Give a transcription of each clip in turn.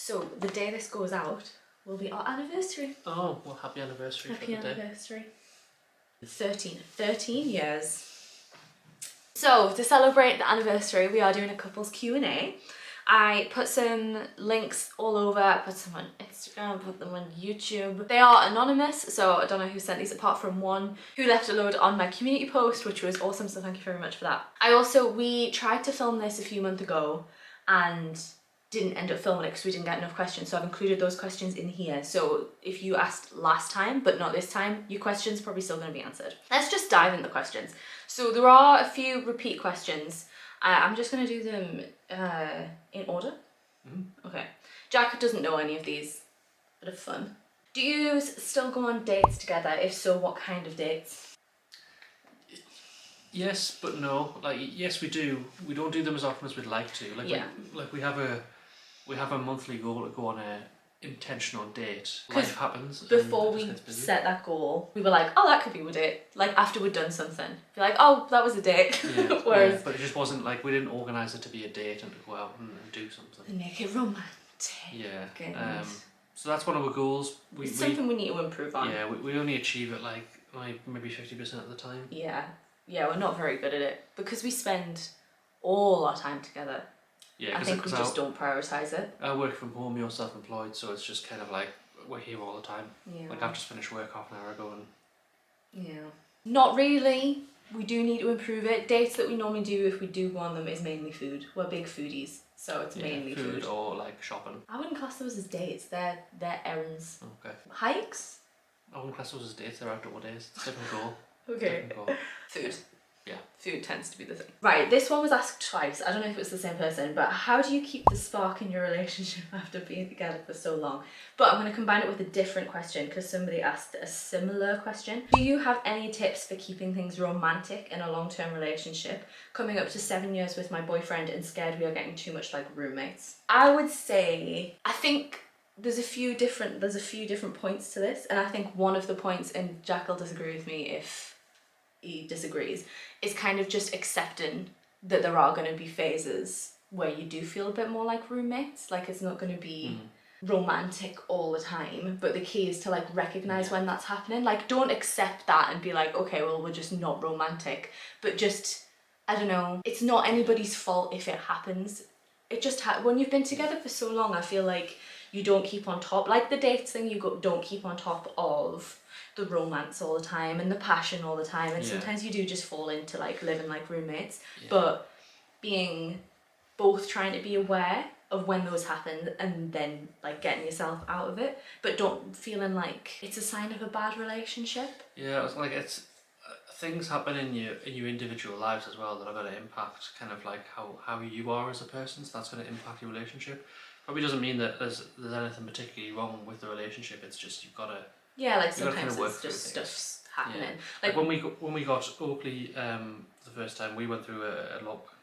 So the day this goes out will be our anniversary. Oh, well, happy anniversary for the day. Happy anniversary. 13 years. So to celebrate the anniversary, we are doing a couples Q&A. I put some links all over. I put some on Instagram, put them on YouTube. They are anonymous, so I don't know who sent these apart from one who left a load on my community post, which was awesome, so thank you very much for that. We tried to film this a few months ago and didn't end up filming it because we didn't get enough questions, so I've included those questions in here. So if you asked last time but not this time, your question's probably still going to be answered. Let's just dive into the questions. So there are a few repeat questions. I'm just going to do them in order. Okay. Jack doesn't know any of these. Bit of fun. Do you still go on dates together? If so, what kind of dates? Yes, but no. Like, yes, we do. We don't do them as often as we'd like to. Like, we have a monthly goal to go on a intentional date. Life happens. Before we set that goal, we were like, oh, that could be a date. Like, after we'd done something, be like, oh, that was a date. Yeah, Whereas, but it just wasn't like we didn't organise it to be a date and to go out and do something. And make it romantic. Yeah. So that's one of our goals. It's something we need to improve on. Yeah, we only achieve it like maybe 50% of the time. Yeah, we're not very good at it because we spend all our time together. Yeah, I think we just don't prioritise it. I work from home, you're self-employed, so it's just kind of like we're here all the time. Yeah. Like I've just finished work half an hour ago and... Yeah. Not really. We do need to improve it. Dates that we normally do if we do go on them is mainly food. We're big foodies, so it's mainly food. Or like shopping. I wouldn't class those as dates. They're errands. Okay. Hikes? I wouldn't class those as dates, they're outdoor days. It's a different goal. Okay. Different goal. Food. Yeah. Food tends to be the thing. Right, this one was asked twice. I don't know if it was the same person, but how do you keep the spark in your relationship after being together for so long? But I'm going to combine it with a different question because somebody asked a similar question. Do you have any tips for keeping things romantic in a long-term relationship? Coming up to 7 years with my boyfriend and scared we are getting too much like roommates. I would say, I think there's a few different points to this, and I think one of the points, and Jack will disagree with me if he disagrees, is kind of just accepting that there are going to be phases where you do feel a bit more like roommates. Like it's not going to be romantic all the time, but the key is to like recognize when that's happening. Like don't accept that and be like, okay, well, we're just not romantic, but just, I don't know, it's not anybody's fault if it happens. It just when you've been together for so long, I feel like you don't keep on top, like the dates thing, don't keep on top of the romance all the time and the passion all the time, and sometimes you do just fall into like living like roommates, but being both trying to be aware of when those happen and then like getting yourself out of it, but don't feeling like it's a sign of a bad relationship. Yeah, it's like it's things happen in your individual lives as well that are going to impact kind of like how you are as a person, so that's going to impact your relationship. Probably doesn't mean that there's anything particularly wrong with the relationship, it's just you've got to... Yeah, like sometimes it's just stuff's happening. Yeah. Like when we got Oakley the first time, we went through a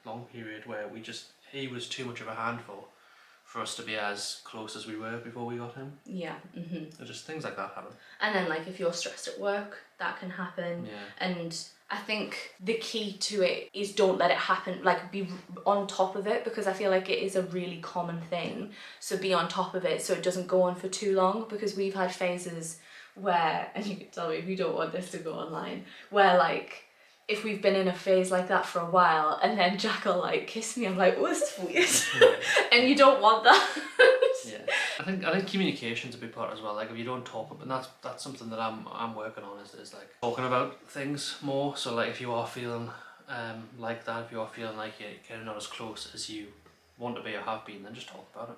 long period where he was too much of a handful for us to be as close as we were before we got him. Yeah. So just things like that happen. And then like if you're stressed at work, that can happen. Yeah. And I think the key to it is don't let it happen, like be on top of it, because I feel like it is a really common thing. So be on top of it so it doesn't go on for too long, because we've had phases where, and you can tell me if you don't want this to go online, where like if we've been in a phase like that for a while and then Jack will like kiss me, I'm like, oh, this is weird. And you don't want that. Yeah, I think communication's a big part as well. Like if you don't talk, and that's something that I'm working on is like talking about things more. So like if you are feeling like that, if you are feeling like you're kind of not as close as you want to be or have been, then just talk about it.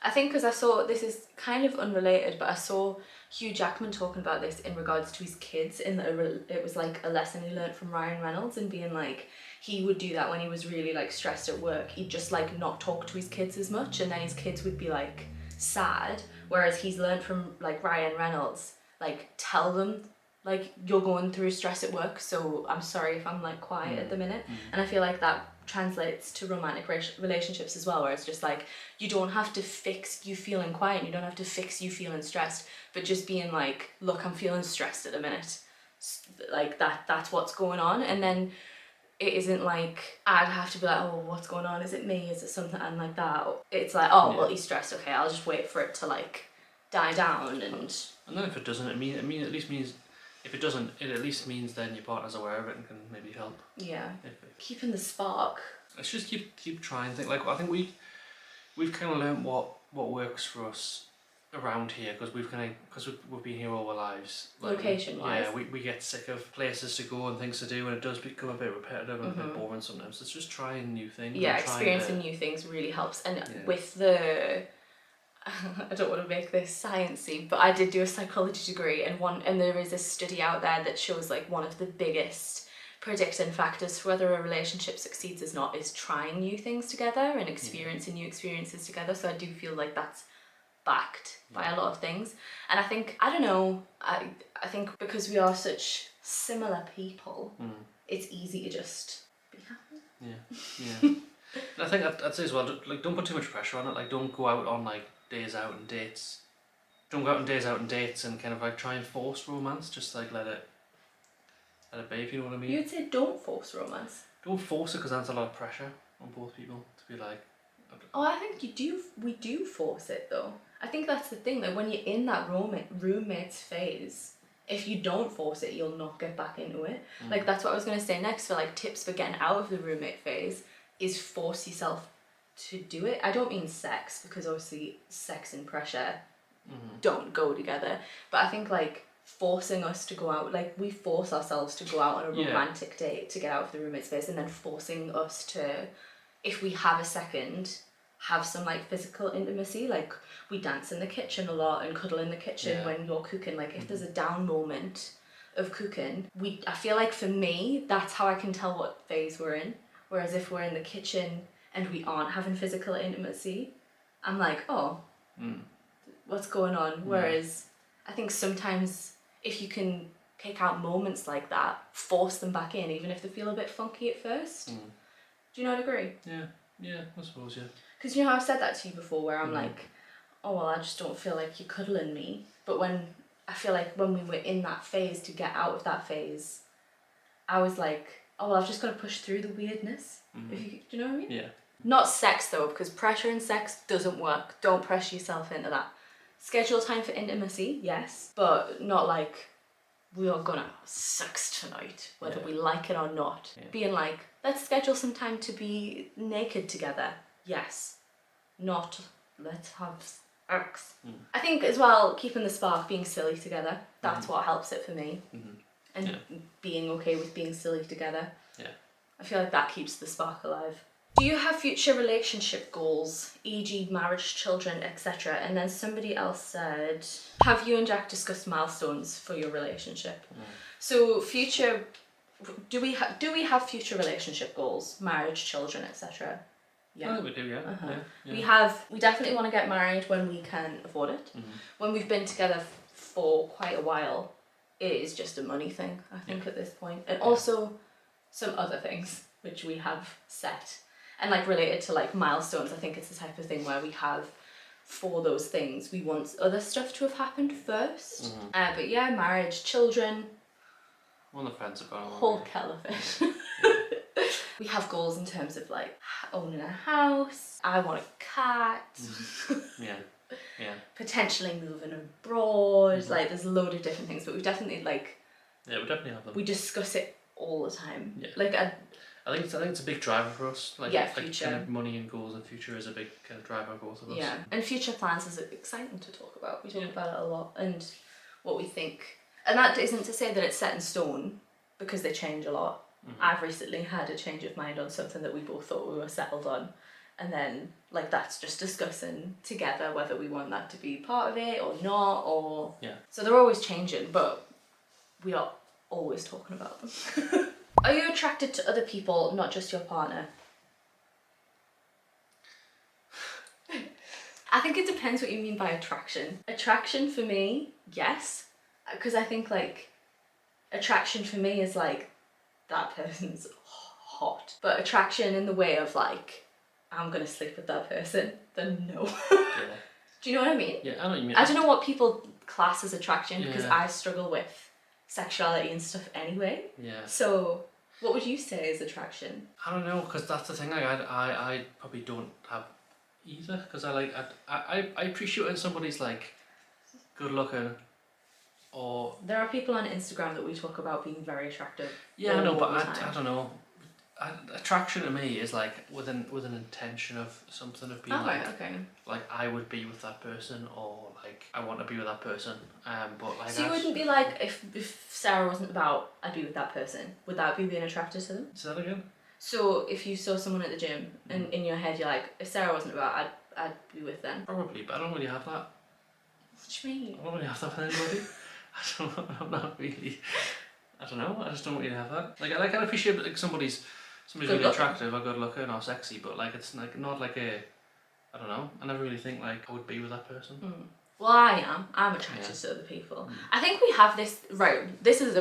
I think because I saw, this is kind of unrelated, but I saw Hugh Jackman talking about this in regards to his kids, in that it was like a lesson he learned from Ryan Reynolds, and being like, he would do that when he was really like stressed at work. He'd just like not talk to his kids as much, and then his kids would be like sad, whereas he's learned from like Ryan Reynolds, like tell them like you're going through stress at work, so I'm sorry if I'm like quiet at the minute. And I feel like that translates to romantic relationships as well, where it's just like you don't have to fix you feeling quiet, you don't have to fix you feeling stressed, but just being like, look, I'm feeling stressed at the minute, like that's what's going on. And then it isn't like I'd have to be like, oh, what's going on? Is it me? Is it something and like that? It's like, oh, well, he's stressed. Okay, I'll just wait for it to like die down and then if it doesn't, at least means if it doesn't, it at least means then your partner's aware of it and can maybe help. Yeah. Keeping the spark. Let's just keep trying things. Like I think we've kind of learned what works for us around here because we've been here all our lives. Like, location wise. Yeah, we get sick of places to go and things to do, and it does become a bit repetitive and a bit boring sometimes. It's just trying new things. Yeah, experiencing new things really helps. And with the I don't want to make this sciencey, but I did do a psychology degree, and there is a study out there that shows like one of the biggest predicting factors for whether a relationship succeeds or not is trying new things together and experiencing new experiences together. So I do feel like that's backed by a lot of things. And I think, I don't know, I think because we are such similar people, it's easy to just be happy. Yeah. And I think I'd say as well, like, don't put too much pressure on it. Like, don't go out on like days out and dates. Don't go out on days out and dates and kind of like try and force romance. Just like let it be, if you know what I mean. You'd say don't force romance. Don't force it because that's a lot of pressure on both people to be like. Oh, I think we do force it though. I think that's the thing, that when you're in that roommates phase, if you don't force it, you'll not get back into it. Like, that's what I was going to say next for like tips for getting out of the roommate phase is force yourself to do it. I don't mean sex, because obviously sex and pressure don't go together. But I think like forcing us to go out, like we force ourselves to go out on a romantic date to get out of the roommate space, and then forcing us to, if we have a second, have some like physical intimacy. Like we dance in the kitchen a lot and cuddle in the kitchen when you're cooking. Like if there's a down moment of cooking, I feel like for me, that's how I can tell what phase we're in. Whereas if we're in the kitchen and we aren't having physical intimacy, I'm like, oh, what's going on? Whereas I think sometimes if you can pick out moments like that, force them back in, even if they feel a bit funky at first. Do you not agree? Yeah, I suppose, yeah. Because you know how I've said that to you before, where I'm like, oh, well, I just don't feel like you're cuddling me. But I feel like when we were in that phase, to get out of that phase, I was like, oh, well, I've just got to push through the weirdness. Do you know what I mean? Yeah. Not sex though, because pressure in sex doesn't work. Don't pressure yourself into that. Schedule time for intimacy, yes, but not like, we are gonna have sex tonight, whether we like it or not. Being like, let's schedule some time to be naked together. Yes. Not, let's have sex. I think as well, keeping the spark, being silly together, that's what helps it for me. And being okay with being silly together. Yeah. I feel like that keeps the spark alive. Do you have future relationship goals, e.g. marriage, children, etc.? And then somebody else said, have you and Jack discussed milestones for your relationship? So do we have future relationship goals, marriage, children, etc.? Yeah, we do, We definitely want to get married when we can afford it. When we've been together for quite a while, it is just a money thing, I think, at this point. And also some other things which we have set. And like related to like milestones, I think it's the type of thing where we have, for those things, we want other stuff to have happened first. But yeah, marriage, children. Well, the friends have gone on. Whole kettle of fish. We have goals in terms of like owning a house. I want a cat. Yeah. Potentially moving abroad. Like there's a load of different things, but we definitely like. Yeah, we definitely have them. We discuss it all the time. Yeah. Like I think it's a big driver for us. Like, future. Kind of money and goals and future is a big kind of driver for both of us. Yeah, and future plans is exciting to talk about. We talk about it a lot, and what we think. And that isn't to say that it's set in stone, because they change a lot. I've recently had a change of mind on something that we both thought we were settled on, and then like that's just discussing together whether we want that to be part of it or not, or so they're always changing, but we are always talking about them. Are you attracted to other people, not just your partner? I think it depends what you mean by attraction. Attraction for me, yes, because I think like attraction for me is like that person's hot, but attraction in the way of like I'm gonna sleep with that person, then no. Do you know what I mean? Yeah, I know what you mean. I don't know what people class as attraction, because I struggle with sexuality and stuff anyway. Yeah. So What would you say is attraction? I don't know, because that's the thing. Like I probably don't have either, because I appreciate when somebody's like good looking, or There are people on Instagram that we talk about being very attractive. yeah, I know, but all the time. I don't know. Attraction to me is like with an intention of something, of being like I would be with that person, or like I want to be with that person. But like so you wouldn't be like, if Sarah wasn't about, I'd be with that person. Would that be being attracted to them? Say that again. So if you saw someone at the gym and in your head you're like, if Sarah wasn't about, I'd be with them. Probably, but I don't really have that. What do you mean? I don't really have that with anybody. I'm not really. I don't know. I just don't really have that. Like I appreciate like somebody's really attractive or good looking or sexy, but like it's like not like a. I don't know. I never really think like I would be with that person. Well, I'm attracted to other people. I think we have this right. This is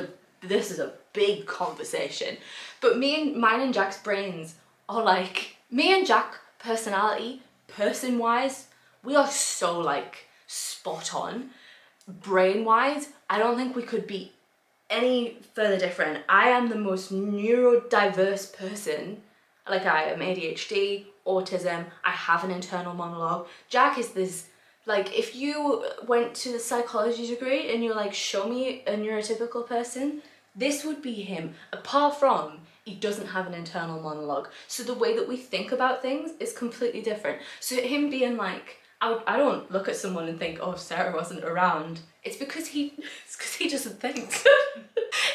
a big conversation, but mine and Jack's brains are like, me and Jack personality, person wise, we are so like spot on. Brain wise, I don't think we could be any further different. I am the most neurodiverse person. Like, I am ADHD, autism, I have an internal monologue. Jack is this, like, if you went to the psychology degree and you're like, show me a neurotypical person, this would be him. Apart from, he doesn't have an internal monologue. So the way that we think about things is completely different. So him being like, I don't look at someone and think, oh, if Sarah wasn't around. It's because he doesn't think.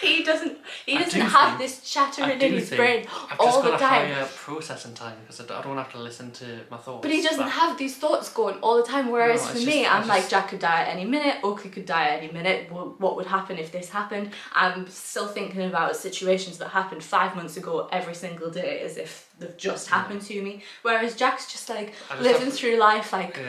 he doesn't have this chattering in his brain all the time. I've just got a higher processing time because I don't have to listen to my thoughts. But he doesn't have these thoughts going all the time. Whereas for me, I'm like, Jack could die at any minute, Oakley could die at any minute. What would happen if this happened? I'm still thinking about situations that happened 5 months ago every single day as if they've just happened to me. Whereas Jack's just like living through life like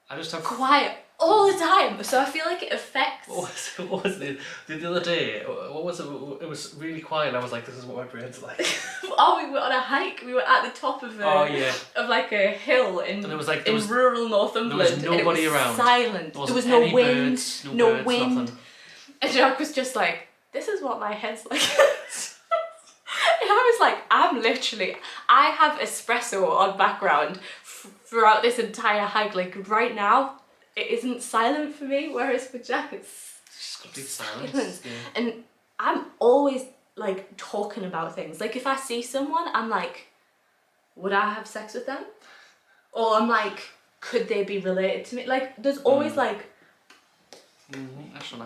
I just have quiet all the time. So I feel like it affects. What was it? The other day, what was it? It was really quiet. I was like, this is what my brain's like. Oh, we were on a hike. We were at the top of of like a hill in rural Northumberland. There was nobody around. Silent. There was no wind. No wind. Nothing. And Jack was just like, this is what my head's like. And I was like, I have espresso on background throughout this entire hike. Like right now, it isn't silent for me, whereas for Jack, it's just complete silence. Yeah. And I'm always like talking about things. Like if I see someone, I'm like, would I have sex with them? Or I'm like, could they be related to me? Like there's always like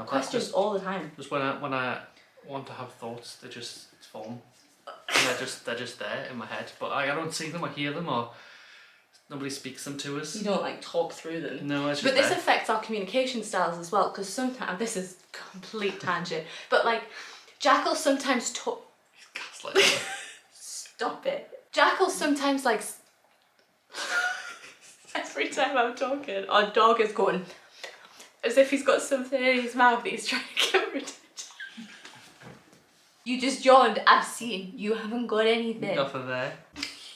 questions all the time. Just when I want to have thoughts, they just form. And they're just there in my head, but I don't see them or hear them, or nobody speaks them to us. You don't like talk through them. No, it's just. But this affects our communication styles as well, because sometimes this is complete tangent. But like, Jack will sometimes talk. He's gaslighting. Stop it. Jack will sometimes like. Every time I'm talking, our dog is going as if he's got something in his mouth that he's trying to get rid of. You just yawned. I've seen. You haven't got anything. Nothing there.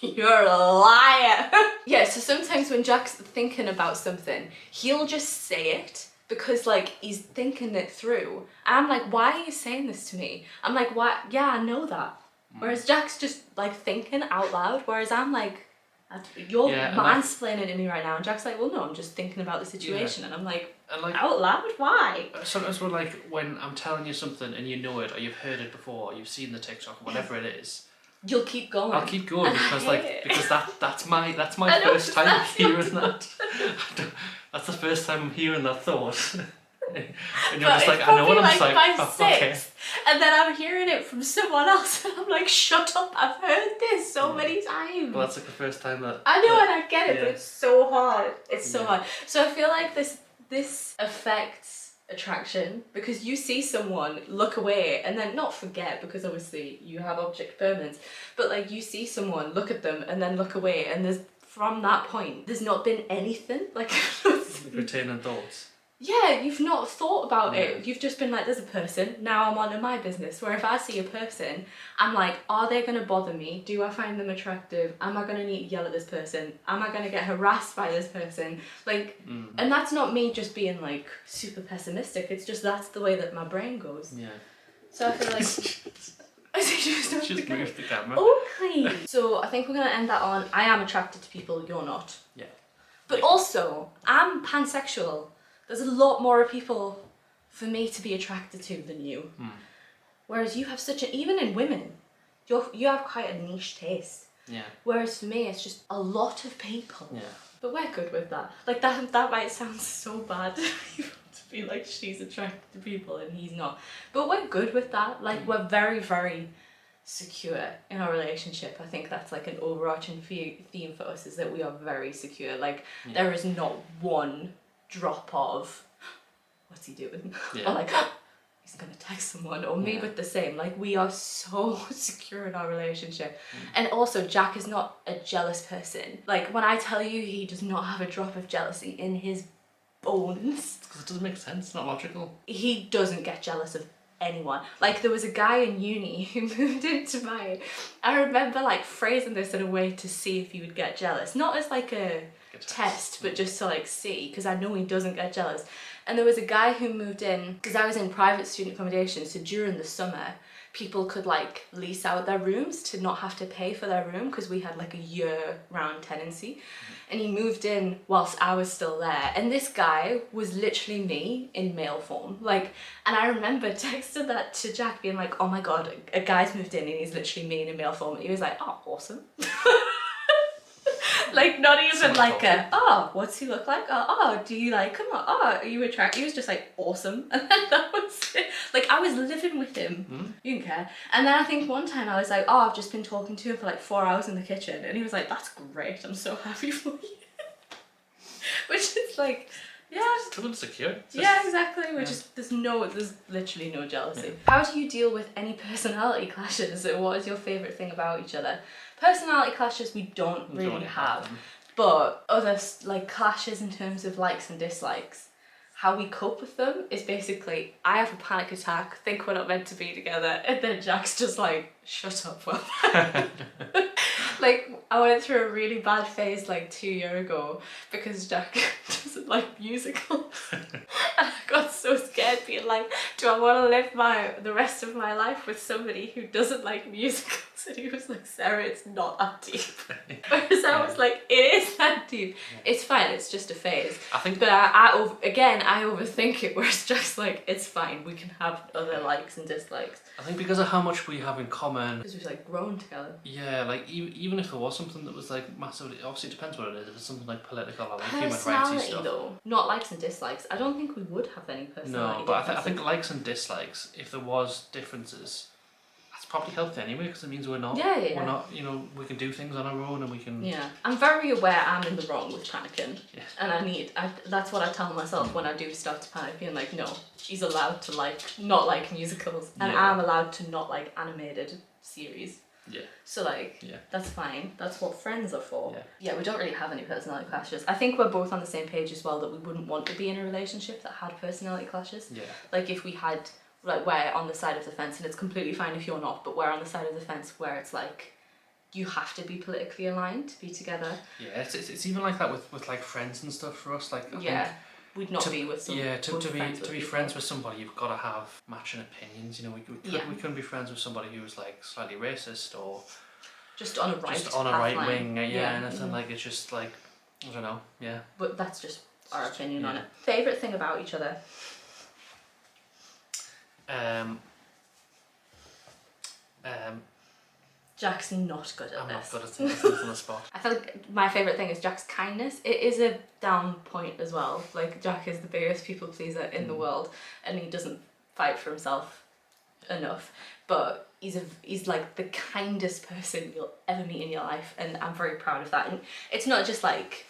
You're a liar. Yeah, so sometimes when Jack's thinking about something, he'll just say it because like he's thinking it through. And I'm like, why are you saying this to me? I'm like, why? Yeah, I know that. Whereas Jack's just like thinking out loud. Whereas I'm like, you're mansplaining to me right now. And Jack's like, well, no, I'm just thinking about the situation. And I'm like, out loud? Why? Sometimes when I'm telling you something and you know it, or you've heard it before, or you've seen the TikTok, or whatever it is, you'll keep going. I'll keep going because that's my first time hearing that. That's the first time I'm hearing that thought. And you're just like, I know what I'm saying. My sixth, and then I'm hearing it from someone else, and I'm like, shut up! I've heard this so many times. Well, that's like the first time that. I know, and I get it, but it's so hard. It's so hard. So I feel like this affects attraction because you see someone, look away, and then not forget because obviously you have object permanence, but like you see someone, look at them, and then look away, and from that point, there's not been anything like retaining thoughts. Yeah, you've not thought about it. You've just been like, there's a person, now I'm on to my business. Where if I see a person, I'm like, are they going to bother me? Do I find them attractive? Am I going to need to yell at this person? Am I going to get harassed by this person? Like, and that's not me just being like super pessimistic. It's just that's the way that my brain goes. Yeah. So I feel like... is he just not Just move the camera. Okay. So I think we're going to end that on, I am attracted to people, you're not. Yeah. But also, I'm pansexual. There's a lot more people for me to be attracted to than you. Whereas you have such a, even in women, you have quite a niche taste. Yeah. Whereas for me, it's just a lot of people. Yeah. But we're good with that. Like that might sound so bad to be like she's attracted to people and he's not. But we're good with that. Like we're very, very secure in our relationship. I think that's like an overarching theme for us, is that we are very secure. Like there is not one drop of what's he doing? Or like he's gonna text someone, or me with the same. Like we are so secure in our relationship. And also Jack is not a jealous person. Like when I tell you, he does not have a drop of jealousy in his bones. Because it doesn't make sense, it's not logical. He doesn't get jealous of anyone. Like there was a guy in uni who moved into mine. I remember like phrasing this in a way to see if he would get jealous. Not as like a test, but just to like see, because I know he doesn't get jealous. And there was a guy who moved in, because I was in private student accommodation, so during the summer people could like lease out their rooms to not have to pay for their room, because we had like a year-round tenancy. And he moved in whilst I was still there, and this guy was literally me in male form. Like, and I remember texting that to Jack, being like, oh my god, a guy's moved in and he's literally me in a male form. And he was like, oh, awesome. Like not even Someone like a, oh, what's he look like? Oh, do you like him? Oh, are you attracted? He was just like, awesome. And then that was it. Like I was living with him. You didn't care. And then I think one time I was like, oh, I've just been talking to him for like 4 hours in the kitchen. And he was like, that's great. I'm so happy for you. Which is like, yeah. Still insecure. Yeah, exactly. Which is, there's literally no jealousy. How do you deal with any personality clashes? What is your favourite thing about each other? Personality clashes we don't really have, but other like clashes in terms of likes and dislikes, how we cope with them is basically, I have a panic attack, think we're not meant to be together, and then Jack's just like, shut up, well. Like I went through a really bad phase like 2 years ago because Jack doesn't like musicals. And I got so scared, being like, do I want to live the rest of my life with somebody who doesn't like musicals? And he was like, Sarah, it's not that deep. Whereas I was like, it is that deep. It's fine, it's just a phase. I think, but I overthink it, whereas Jack's like, it's fine, we can have other likes and dislikes. I think because of how much we have in common. Because we've like grown together. Yeah, like even if there was something that was like massively, obviously it depends what it is. If it's something like political or like human rights stuff. Though, not likes and dislikes. I don't think we would have any personality. No, but I think likes and dislikes, if there was differences, that's probably healthy anyway, because it means we're not. Yeah. We're not. You know, we can do things on our own and we can. Yeah, I'm very aware I'm in the wrong with panicking. Yeah. And that's what I tell myself when I do start to panic, being like, no, she's allowed to not like musicals, and I'm allowed to not like animated series. Yeah. So like, that's fine. That's what friends are for. Yeah. We don't really have any personality clashes. I think we're both on the same page as well, that we wouldn't want to be in a relationship that had personality clashes. Yeah. Like if we had, like we're on the side of the fence, and it's completely fine if you're not, but we're on the side of the fence where it's like, you have to be politically aligned to be together. Yeah, it's even like that with like friends and stuff for us. Like I think we'd not be with some. Yeah, to be friends with somebody, you've got to have matching opinions. You know, we couldn't be friends with somebody who was like slightly racist or just on a right wing. Anything like, it's just like, I don't know. Yeah. But that's just our opinion on it. Favorite thing about each other. Jack's not good at I'm this. not good at things on the spot. I feel like my favourite thing is Jack's kindness. It is a down point as well. Like Jack is the biggest people pleaser in the world, and he doesn't fight for himself enough. But he's like the kindest person you'll ever meet in your life, and I'm very proud of that. And it's not just like,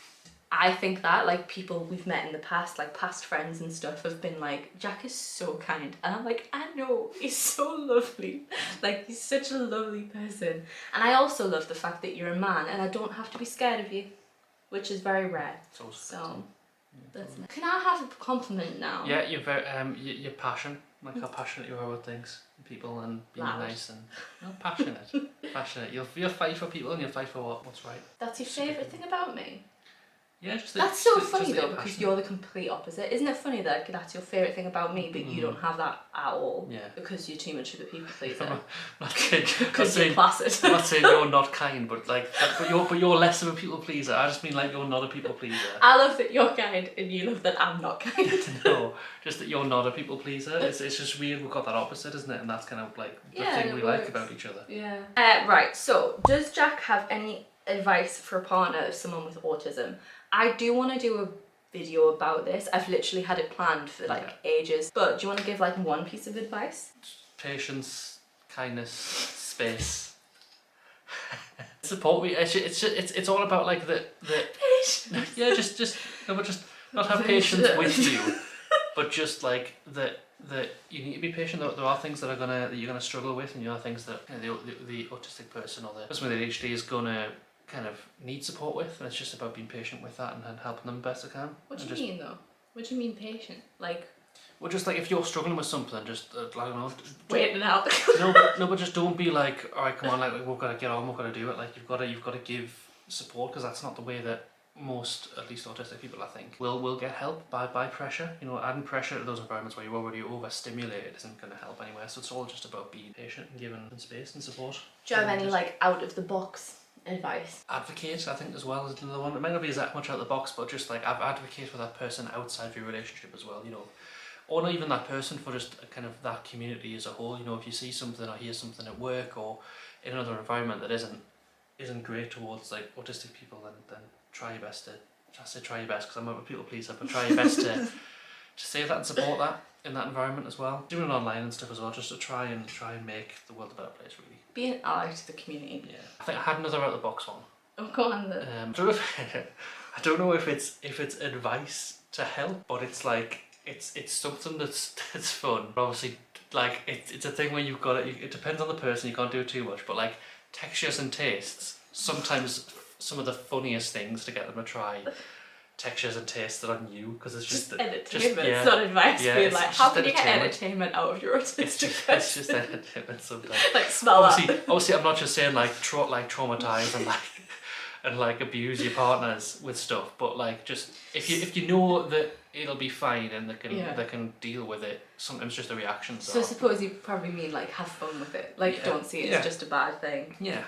I think that, like, people we've met in the past, like past friends and stuff, have been like, Jack is so kind. And I'm like, I know, he's so lovely. Like, he's such a lovely person. And I also love the fact that you're a man and I don't have to be scared of you, which is very rare. So, that's nice. Can I have a compliment now? Yeah, you're very, your passion, like how passionate you are about things, people, and being nice and passionate. Passionate. You'll fight for people and you'll fight for what's right. That's your favourite thing about me? Yeah, That's so just funny that though, you're because passionate. you're the complete opposite. Isn't it funny that that's your favourite thing about me, but you don't have that at all? Yeah. Because you're too much of a people I'm pleaser. not saying, Because you're placid. I'm not saying you're not kind, but like, but you're less of a people pleaser. I just mean like you're not a people pleaser. I love that you're kind and you love that I'm not kind. No, just that you're not a people pleaser. It's just weird. We've got that opposite, isn't it? And that's kind of like the thing it we works. like about each other. Yeah. Right, so does Jack have any advice for a partner of someone with autism? I do want to do a video about this. I've literally had it planned for like ages. But do you want to give like one piece of advice? Patience, kindness, space. Support me. It's all about like the Patience. yeah, just not have patience with you, but just like that you need to be patient. There are things that you're gonna struggle with, and there are things that the autistic person or the person with ADHD is gonna kind of need support with, and it's just about being patient with that and helping them best I can. What do you mean though? What do you mean patient? Like, well, just like if you're struggling with something, just I don't know. waiting it out. No, but just don't be like, all right, come on, like we've got to get on, we've got to do it. Like you've got to give support, because that's not the way that most, at least autistic people, I think, will get help by pressure. You know, adding pressure to those environments where you're already overstimulated isn't going to help anywhere. So it's all just about being patient and giving space and support. Do you have any like out of the box advice? Advocate, I think, as well is another one. It might not be as that much out of the box, but just like advocate for that person outside of your relationship as well. You know, or not even that person, for just kind of that community as a whole. You know, if you see something or hear something at work or in another environment that isn't great towards like autistic people, then try your best to. I say try your best because I'm not a people pleaser, but try your best to say that and support that in that environment as well. Doing it online and stuff as well, just to try and make the world a better place, really. Be an ally to the community. Yeah, I think I had another out of the box one. Oh, go on then. I don't know if it's advice to help, but it's like it's something that's fun. But obviously, like it's a thing where you've got it depends on the person. You can't do it too much, but like textures and tastes. Sometimes some of the funniest things to get them to try textures and tastes that are new, because it's just entertainment. It's not advice. Yeah, being like, how can you get entertainment. entertainment out of your autistic It's just entertainment sometimes. like smell Obviously, I'm not just saying like traumatize and like abuse your partners with stuff, but like just if you know that it'll be fine and they can deal with it. Sometimes just the reactions. So I suppose you probably mean like have fun with it. Like don't see it as just a bad thing. Yeah.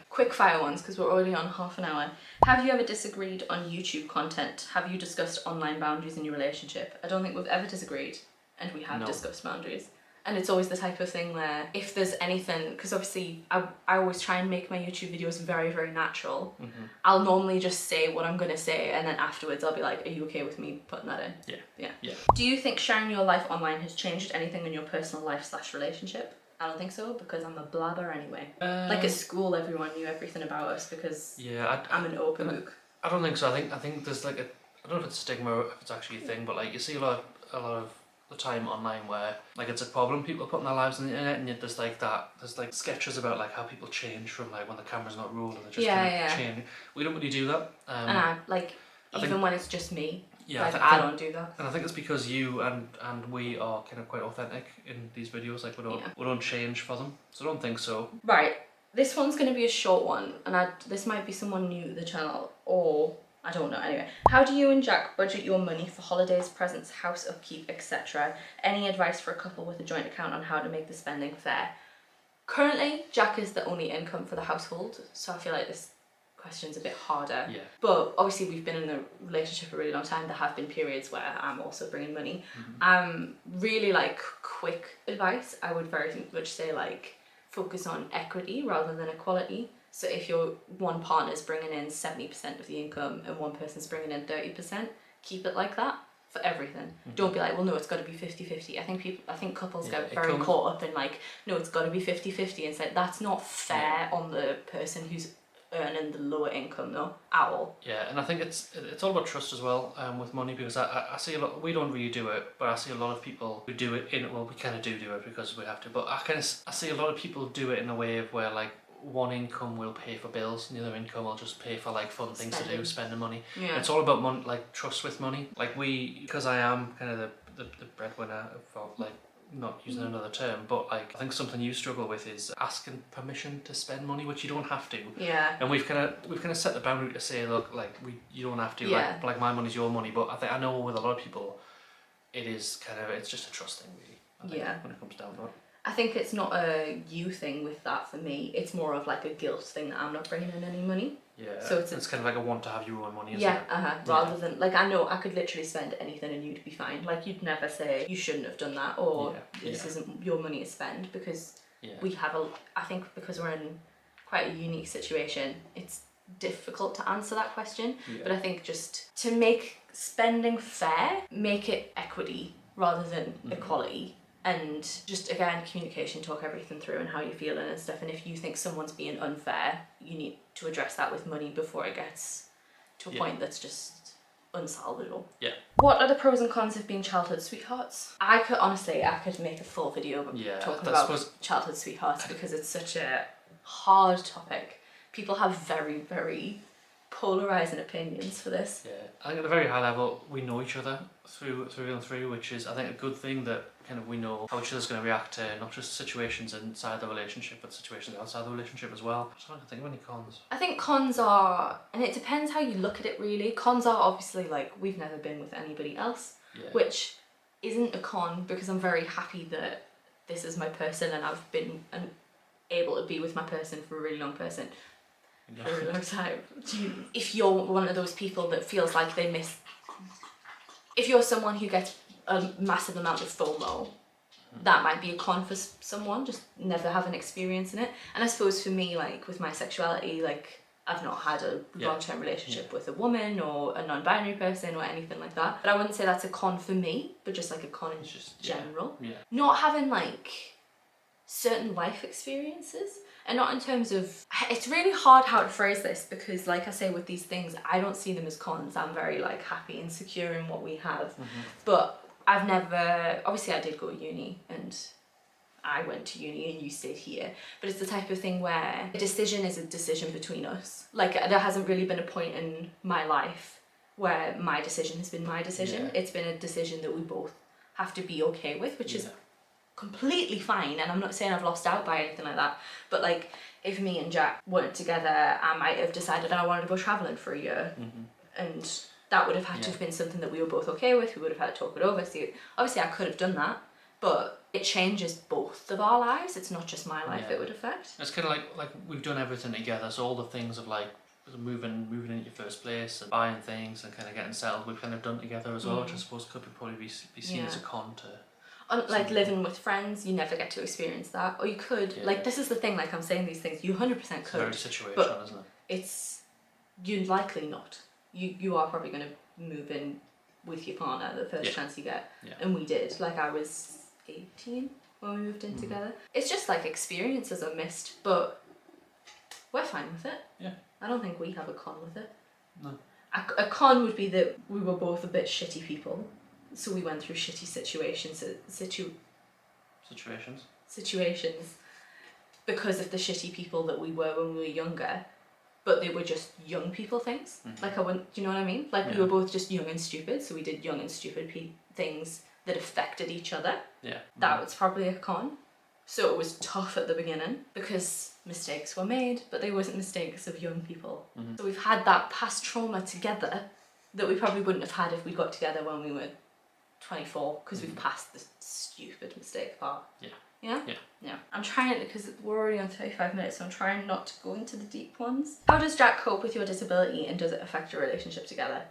Quick fire ones, because we're already on half an hour. Have you ever disagreed on YouTube content? Have you discussed online boundaries in your relationship? I don't think we've ever disagreed, and we have discussed boundaries. And it's always the type of thing where if there's anything, because obviously I always try and make my YouTube videos very, very natural. Mm-hmm. I'll normally just say what I'm going to say, and then afterwards I'll be like, are you okay with me putting that in? Yeah. Do you think sharing your life online has changed anything in your personal life/relationship? I don't think so, because I'm a blabber anyway. Like at school, everyone knew everything about us because I'm an open book. I don't think so. I think there's like I don't know if it's a stigma or if it's actually a thing, but like you see a lot of the time online where like it's a problem people are putting their lives on the internet, and yet there's like sketches about like how people change from like when the camera's not rolling, they just change. We don't really do that. And I even when it's just me. Yeah, like, I don't do that. And I think it's because you and we are kind of quite authentic in these videos. Like we don't change for them, so I don't think so. Right, this one's going to be a short one, and this might be someone new to the channel, or I don't know. Anyway, how do you and Jack budget your money for holidays, presents, house upkeep, etc.? Any advice for a couple with a joint account on how to make the spending fair? Currently, Jack is the only income for the household, so I feel like this question's a bit harder. Yeah. But obviously we've been in a relationship a really long time. There have been periods where I'm also bringing money. Really like quick advice, I would very much say like focus on equity rather than equality. So if your one partner's bringing in 70% of the income and one person's bringing in 30%, keep it like that for everything. Don't be like, well, no, it's got to be 50-50. I think couples get very caught up in like, no, it's got to be 50-50, and say that's not fair on the person who's earning the lower income though at all. Yeah, and I think it's all about trust as well with money, because I see a lot. We don't really do it, but I see a lot of people who do it we kind of do it because we have to. But I see a lot of people do it in a way of where like one income will pay for bills and the other income will just pay for like fun things to do, spending money. Yeah. It's all about money, like trust with money. Like because I am kind of the breadwinner for like not using another term, but like I think something you struggle with is asking permission to spend money, which you don't have to. Yeah. And we've kind of set the boundary to say, look, like you don't have to. Yeah. Like my money's your money. But I know with a lot of people, it's just a trust thing, really. I think, when it comes down to it. I think it's not a you thing with that for me. It's more of like a guilt thing that I'm not bringing in any money. Yeah. So it's kind of like a want to have your own money. Rather than like I know I could literally spend anything and you'd be fine. Like you'd never say you shouldn't have done that or this isn't your money to spend because we have I think because we're in quite a unique situation, it's difficult to answer that question. Yeah. But I think just to make spending fair, make it equity rather than equality. And just again, communication, talk everything through and how you're feeling and stuff. And if you think someone's being unfair, you need to address that with money before it gets to a point that's just unsalvageable. Yeah. What are the pros and cons of being childhood sweethearts? I could make a full video talking about childhood sweethearts because it's such a hard topic. People have very, very polarising opinions for this. Yeah, I think at a very high level we know each other through and through, which is I think a good thing that kind of we know how each other's going to react to not just situations inside the relationship but situations outside the relationship as well. I don't think of any cons. I think cons are, and it depends how you look at it really, cons are obviously like we've never been with anybody else, which isn't a con because I'm very happy that this is my person and I've been able to be with my person for a really long person. For a really long time. If you're one of those people that feels like they miss, if you're someone who gets a massive amount of FOMO, that might be a con for someone, just never having experience in it. And I suppose for me, like with my sexuality, like I've not had a long-term relationship with a woman or a non-binary person or anything like that. But I wouldn't say that's a con for me, but just like a con in general. Yeah. Not having like certain life experiences. And not in terms of, it's really hard how to phrase this because like I say with these things, I don't see them as cons. I'm very like happy and secure in what we have. But I've never, obviously I did go to uni and I went to uni and you stayed here. But it's the type of thing where a decision is a decision between us. Like there hasn't really been a point in my life where my decision has been my decision. Yeah. It's been a decision that we both have to be okay with, which is completely fine, and I'm not saying I've lost out by anything like that, but like if me and Jack weren't together, I might have decided I wanted to go travelling for a year, and that would have had to have been something that we were both okay with. We would have had to talk it over. So obviously I could have done that, but it changes both of our lives. It's not just my life it would affect. It's kind of like we've done everything together, so all the things of like moving in your first place and buying things and kind of getting settled, we've kind of done together as well, which I suppose could probably be seen as a con to. Like living with friends, you never get to experience that, or you could. Like this is the thing. Like I'm saying these things, you 100% could. It's very situational, isn't it? You're likely not. You are probably going to move in with your partner the first chance you get, and we did. Like I was 18 when we moved in together. It's just like experiences are missed, but we're fine with it. Yeah. I don't think we have a con with it. No. A con would be that we were both a bit shitty people. So we went through shitty situations because of the shitty people that we were when we were younger, but they were just young people things. Like do you know what I mean? Like we were both just young and stupid, so we did young and stupid things that affected each other. Yeah. That was probably a con. So it was tough at the beginning because mistakes were made, but they wasn't mistakes of young people. So we've had that past trauma together that we probably wouldn't have had if we got together when we were 24, because we've passed the stupid mistake part. Yeah. I'm trying, because we're already on 35 minutes, so I'm trying not to go into the deep ones. How does Jack cope with your disability, and does it affect your relationship together?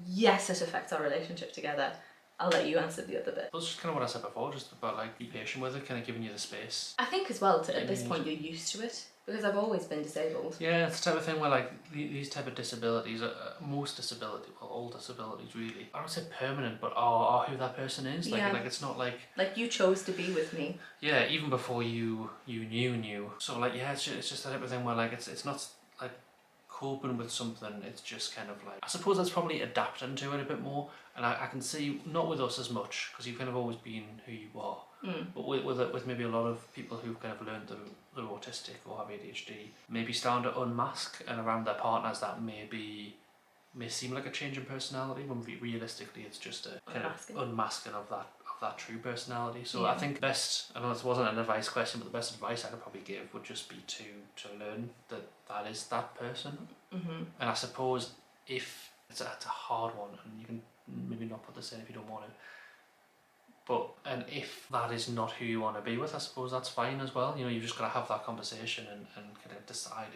Yes, it affects our relationship together. I'll let you answer the other bit. That's just kind of what I said before, just about like be patient with it, kind of giving you the space. I think as well, at this point you're used to it. Because I've always been disabled. Yeah, it's the type of thing where like these type of disabilities, most disability, well all disabilities really, I don't say permanent, but are who that person is. Like it's not like... Like you chose to be with me. Yeah, even before you knew. So like it's just that type of thing where like it's not like coping with something, it's just kind of like, I suppose that's probably adapting to it a bit more. And I can see, not with us as much, because you've kind of always been who you are. But with maybe a lot of people who've kind of learned they're autistic or have ADHD, maybe starting to unmask, and around their partners that may seem like a change in personality, when realistically it's just a kind of unmasking of that true personality. So I think I know this wasn't an advice question, but the best advice I could probably give would just be to learn that is that person. And I suppose if it's a hard one, and you can maybe not put this in if you don't want to, and if that is not who you want to be with, I suppose that's fine as well. You know, you've just got to have that conversation and kind of decide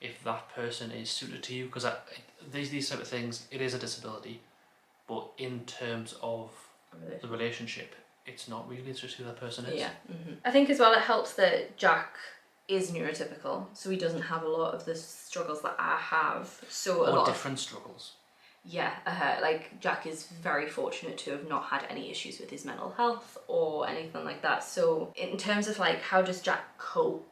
if that person is suited to you, because these type of things, it is a disability, but in terms of the relationship, it's not really, it's just who that person is. I think as well it helps that Jack is neurotypical, so he doesn't have a lot of the struggles that I have. So different struggles. Like Jack is very fortunate to have not had any issues with his mental health or anything like that. So in terms of like how does Jack cope,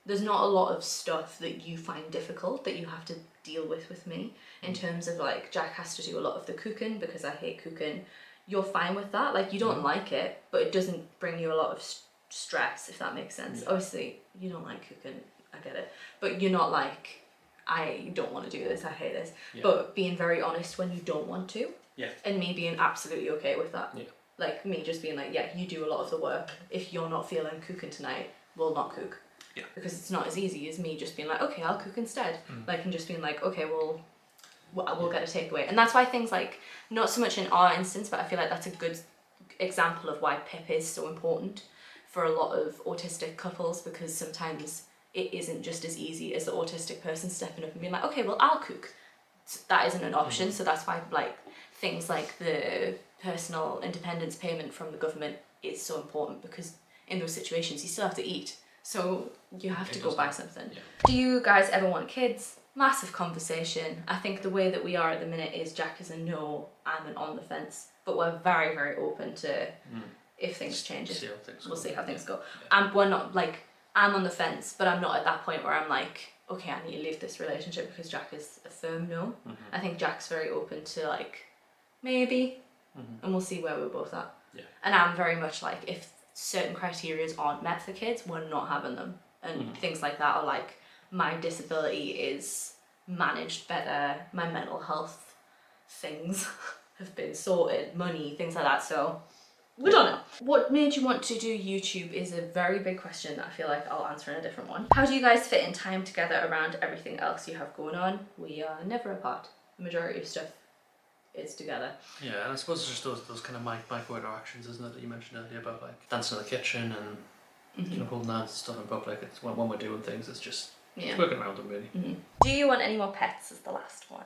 there's not a lot of stuff that you find difficult that you have to deal with me. In terms of like Jack has to do a lot of the cooking because I hate cooking. You're fine with that, like you don't like it, but it doesn't bring you a lot of stress, if that makes sense. Obviously you don't like cooking, I get it, but you're not like, I don't want to do this, I hate this. But being very honest when you don't want to, and me being absolutely okay with that. Like me just being like, you do a lot of the work. If you're not feeling cooking tonight, we'll not cook. Because it's not as easy as me just being like, okay, I'll cook instead. Like, and just being like, okay, we'll get a takeaway. And that's why things like, not so much in our instance, but I feel like that's a good example of why PIP is so important for a lot of autistic couples, because sometimes it isn't just as easy as the autistic person stepping up and being like, okay, well, I'll cook. That isn't an option. So that's why like things like the personal independence payment from the government is so important, because in those situations you still have to eat. So you have to go buy something. Do you guys ever want kids? Massive conversation. I think the way that we are at the minute is Jack is a no, I'm an on the fence. But we're very, very open to if things change. We'll see how things go. And we're not like, I'm on the fence, but I'm not at that point where I'm like, okay, I need to leave this relationship, because Jack is a firm no. I think Jack's very open to like, maybe, and we'll see where we're both at. And I'm very much like, if certain criteria aren't met for kids, we're not having them. And things like that are like, my disability is managed better, my mental health things have been sorted, money, things like that. So we don't know. What made you want to do YouTube is a very big question that I feel like I'll answer in a different one. How do you guys fit in time together around everything else you have going on? We are never apart. The majority of stuff is together. Yeah, and I suppose it's just those kind of micro interactions, isn't it, that you mentioned earlier about like dancing in the kitchen and you know, holding hands and stuff in public. It's when we're doing things, it's just working around them really. Do you want any more pets is the last one.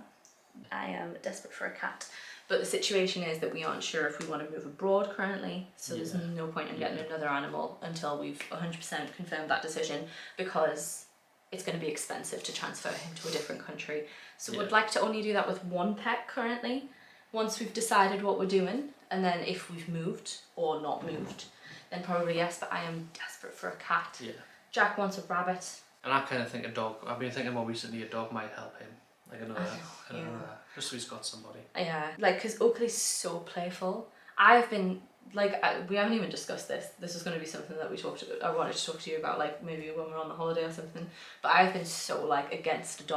I am desperate for a cat. But the situation is that we aren't sure if we want to move abroad currently, so there's no point in getting another animal until we've 100% confirmed that decision, because it's going to be expensive to transfer him to a different country. So we'd like to only do that with one pet currently, once we've decided what we're doing, and then if we've moved or not moved, then probably yes, but I am desperate for a cat. Jack wants a rabbit. And I kind of think a dog, I've been thinking more recently, a dog might help him. Like another, just so he's got somebody. Yeah, like, because Oakley's so playful. I've been, like, we haven't even discussed this. This is going to be something that I wanted to talk to you about, like, maybe when we're on the holiday or something. But I've been so, like, against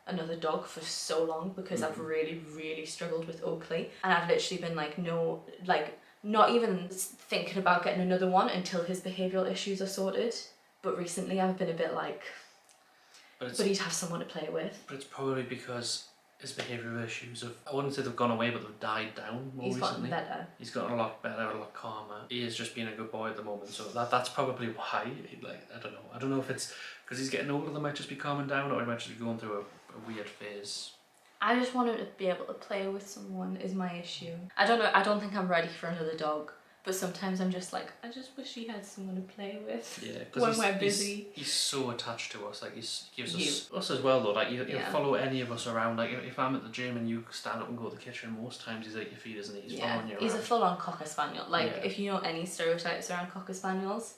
another dog for so long, because I've really, really struggled with Oakley. And I've literally been like, no, like, not even thinking about getting another one until his behavioural issues are sorted. But recently I've been a bit like, but he'd have someone to play with. But it's probably because his behavioural issues have, I wouldn't say they've gone away, but they've died down more recently. He's gotten better. He's gotten a lot better, a lot calmer. He is just being a good boy at the moment, so that's probably why. Like, I don't know if it's because he's getting older, they might just be calming down, or he might just be going through a weird phase. I just want him to be able to play with someone is my issue. I don't know, I don't think I'm ready for another dog. But sometimes I'm just like, I just wish he had someone to play with when we're busy. He's so attached to us, like he gives us as well though, like he'll follow any of us around. Like if I'm at the gym and you stand up and go to the kitchen, most times he's at your feet, isn't he? He's following you around. He's a full-on Cocker Spaniel. Like if you know any stereotypes around Cocker Spaniels,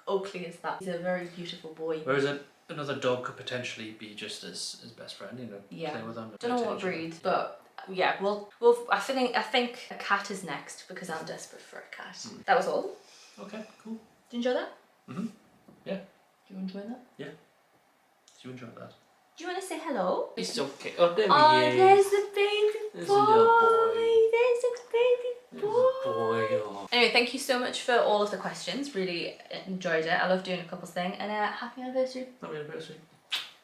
Oakley is that. He's a very beautiful boy. Whereas another dog could potentially be just his best friend, you know, play with him. Don't know what breed, but yeah, we'll I think a cat is next, because I'm desperate for a cat. That was all. Okay, cool. Did you enjoy that? Yeah. Do you enjoy that? Yeah. Did you enjoy that? Do you want to say hello? It's okay. Oh, there he is. There's the baby There's boy. a little boy. There's the baby boy. There's a boy. Oh. Anyway, thank you so much for all of the questions. Really enjoyed it. I love doing a couples thing, and happy anniversary. Happy anniversary.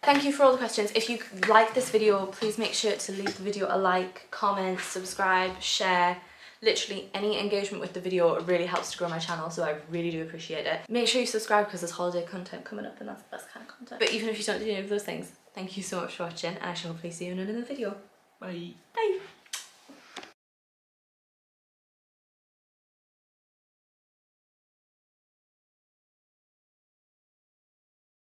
Thank you for all the questions. If you like this video, please make sure to leave the video a like, comment, subscribe, share. Literally any engagement with the video really helps to grow my channel, so I really do appreciate it. Make sure you subscribe because there's holiday content coming up and that's the best kind of content. But even if you don't do any of those things, thank you so much for watching, and I shall hopefully see you in another video. Bye. Bye.